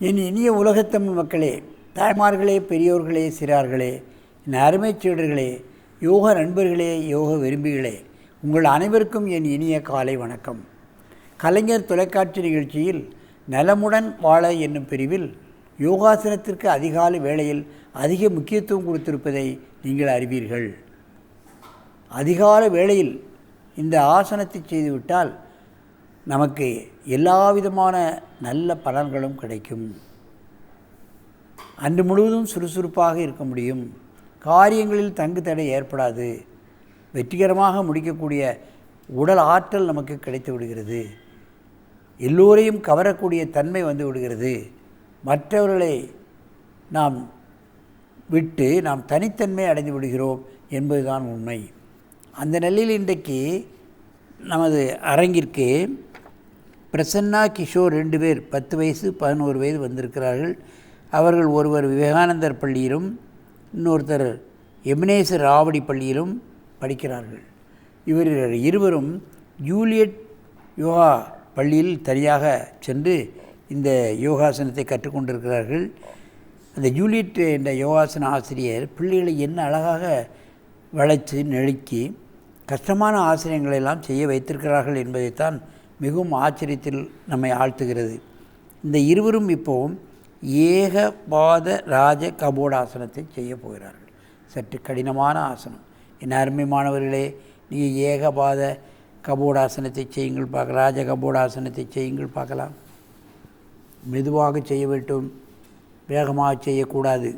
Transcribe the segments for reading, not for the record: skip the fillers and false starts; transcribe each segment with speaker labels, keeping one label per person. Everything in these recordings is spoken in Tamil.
Speaker 1: என் இனிய உலகத்தமிழ் மக்களே, தாய்மார்களே, பெரியோர்களே, சிறார்களே, என் அருமைச் சீடர்களே, யோக நண்பர்களே, யோக விரும்பிகளே, உங்கள் அனைவருக்கும் என் இனிய காலை வணக்கம். கலைஞர் தொலைக்காட்சி நிகழ்ச்சியில் நலமுடன் வாழ என்னும் பிரிவில் யோகாசனத்திற்கு அதிகாலை வேளையில் அதிக முக்கியத்துவம் கொடுத்திருப்பதை நீங்கள் அறிவீர்கள். அதிகாலை வேளையில் இந்த ஆசனத்தை செய்துவிட்டால் நமக்கு எல்லா விதமான நல்ல பலன்களும் கிடைக்கும். அன்று முழுவதும் சுறுசுறுப்பாக இருக்க முடியும். காரியங்களில் தங்கு தடை ஏற்படாது. வெற்றிகரமாக முடிக்கக்கூடிய உடல் ஆற்றல் நமக்கு கிடைத்து விடுகிறது. எல்லோரையும் கவரக்கூடிய தன்மை வந்து விடுகிறது. மற்றவர்களை நாம் விட்டு நாம் தனித்தன்மை அடைந்து விடுகிறோம் என்பதுதான் உண்மை. அந்த நிலையில் இன்றைக்கு நமது அரங்கிற்கு பிரசன்னா கிஷோர் 2 பேர் 10 வயசு 11 வயது வந்திருக்கிறார்கள். அவர்கள் ஒருவர் விவேகானந்தர் பள்ளியிலும் இன்னொருத்தர் எபினேசர் ராவடி பள்ளியிலும் படிக்கிறார்கள். இவர்கள் இருவரும் ஜூலியட் யோகா பள்ளியில் தனியாக சென்று இந்த யோகாசனத்தை கற்றுக்கொண்டிருக்கிறார்கள். அந்த ஜூலியட் என்ற யோகாசன ஆசிரியர் பிள்ளைகளை என்ன அழகாக வளைத்து நெழுக்கி கஷ்டமான ஆசிரியங்களெல்லாம் செய்ய வைத்திருக்கிறார்கள் என்பதைத்தான் மிகவும் ஆச்சரியத்தில் நம்மை ஆழ்த்துகிறது. இந்த இருவரும் இப்போவும் ஏகபாத ராஜ கபோடாசனத்தை செய்ய போகிறார்கள். சற்று கடினமான ஆசனம். என் அருமை மாணவர்களே, நீங்கள் ஏகபாத கபோடாசனத்தை செய்யுங்கள் பார்க்கலாம். ராஜ கபோடாசனத்தை செய்யுங்கள் பார்க்கலாம். மெதுவாக செய்ய வேண்டும், வேகமாக செய்யக்கூடாது.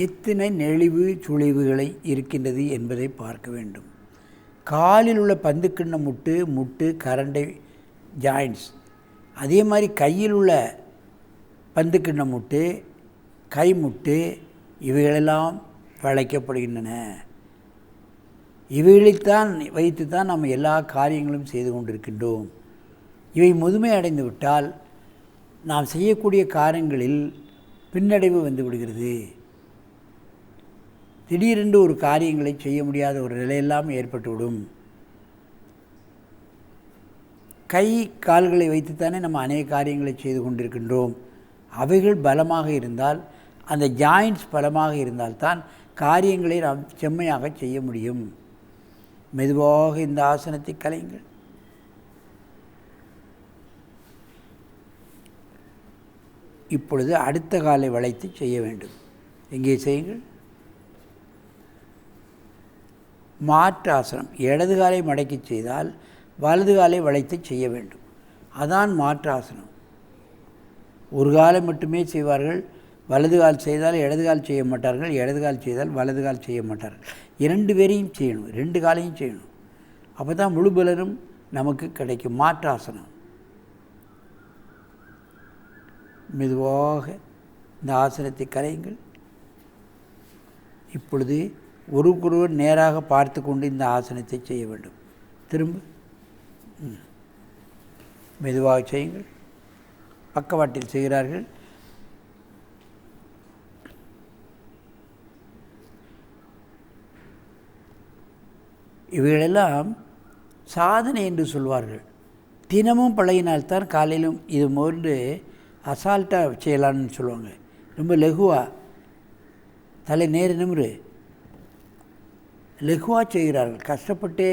Speaker 1: எத்தனை நெளிவு சுழிவுகளை இருக்கின்றது என்பதை பார்க்க வேண்டும். காலில் உள்ள பந்துக்கிண்ண முட்டு கரண்டை ஜாயின்ட்ஸ், அதே மாதிரி கையில் உள்ள பந்துக்கிண்ண முட்டு, கைமுட்டு, இவைகளெல்லாம் வளைக்கப்படுகின்றன. இவைகளைத்தான் வைத்து தான் நம்ம எல்லா காரியங்களும் செய்து கொண்டிருக்கின்றோம். இவை முதுமை அடைந்து விட்டால் நாம் செய்யக்கூடிய காரியங்களில் பின்னடைவு வந்து விடுகிறது. திடீரென்று ஒரு காரியங்களை செய்ய முடியாத ஒரு நிலையெல்லாம் ஏற்பட்டுவிடும். கை கால்களை வைத்துத்தானே நம்ம அநேக காரியங்களை செய்து கொண்டிருக்கின்றோம். அவைகள் பலமாக இருந்தால், அந்த ஜாயின்ட்ஸ் பலமாக இருந்தால்தான் காரியங்களை நாம் செம்மையாக செய்ய முடியும். மெதுவாக இந்த ஆசனத்தை கலையுங்கள். இப்பொழுது அடுத்த காலை வளைத்து செய்ய வேண்டும். எங்கே செய்யுங்கள். மாற்று ஆசனம். இடது காலை மடக்கி செய்தால் வலது காலை வளைத்து செய்ய வேண்டும். அதான் மாற்று ஆசனம். ஒரு காலை மட்டுமே செய்வார்கள். வலது கால் செய்தால் இடது கால் செய்ய மாட்டார்கள், இடது கால் செய்தால் வலது கால் செய்ய மாட்டார்கள். 2 பேரையும் செய்யணும், 2 காலையும் செய்யணும். அப்போ தான் முழு பலனும் நமக்கு கிடைக்கும். மாற்று ஆசனம். மெதுவாக இந்த ஆசனத்தை கலையுங்கள். இப்பொழுது ஒருவருக்கொருவர் நேராக பார்த்து கொண்டு இந்த ஆசனத்தை செய்ய வேண்டும். திரும்ப மெதுவாக செய்யுங்கள். பக்கவாட்டில் செய்கிறார்கள். இவைகளெல்லாம் சாதனை என்று சொல்வார்கள். தினமும் பழகினால்தான் காலையிலும் இது போன்று அசால்ட்டாக செய்யலான்னு சொல்லுவாங்க. ரொம்ப லகுவாக தலை நேர் நிமிரு லகுவாக செய்கிறார்கள். கஷ்டப்பட்டு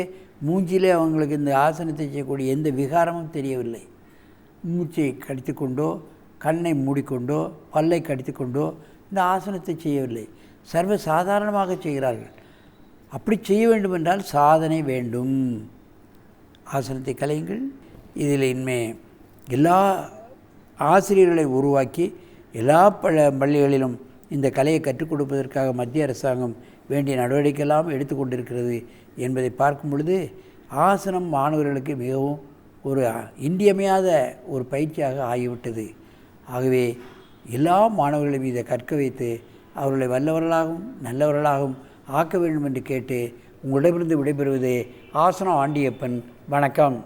Speaker 1: மூஞ்சிலே அவங்களுக்கு இந்த ஆசனத்தை செய்யக்கூடிய எந்த விகாரமும் தெரியவில்லை. மூச்சை கடித்து கொண்டோ, கண்ணை மூடிக்கொண்டோ, பல்லை கடித்து கொண்டோ இந்த ஆசனத்தை செய்யவில்லை. சர்வ சாதாரணமாக செய்கிறார்கள். அப்படி செய்ய வேண்டுமென்றால் சாதனை வேண்டும். ஆசனத்தை கலையுங்கள். இதில் இனிமேல் எல்லா ஆசிரியர்களை உருவாக்கி எல்லா பள்ளிகளிலும் இந்த கலையை கற்றுக் கொடுப்பதற்காக மத்திய அரசாங்கம் வேண்டிய நடவடிக்கையெல்லாம் எடுத்துக்கொண்டிருக்கிறது என்பதை பார்க்கும் பொழுது ஆசனம் மாணவர்களுக்கு மிகவும் ஒரு இன்றியமையாத ஒரு பயிற்சியாக ஆகிவிட்டது. ஆகவே எல்லா மாணவர்களையும் இதை கற்க வைத்து அவர்களை வல்லவர்களாகவும் நல்லவர்களாகவும் ஆக்க வேண்டும் என்று கேட்டு உங்களிடமிருந்து விடைபெறுவது ஆசனம் ஆண்டியப்பன். வணக்கம்.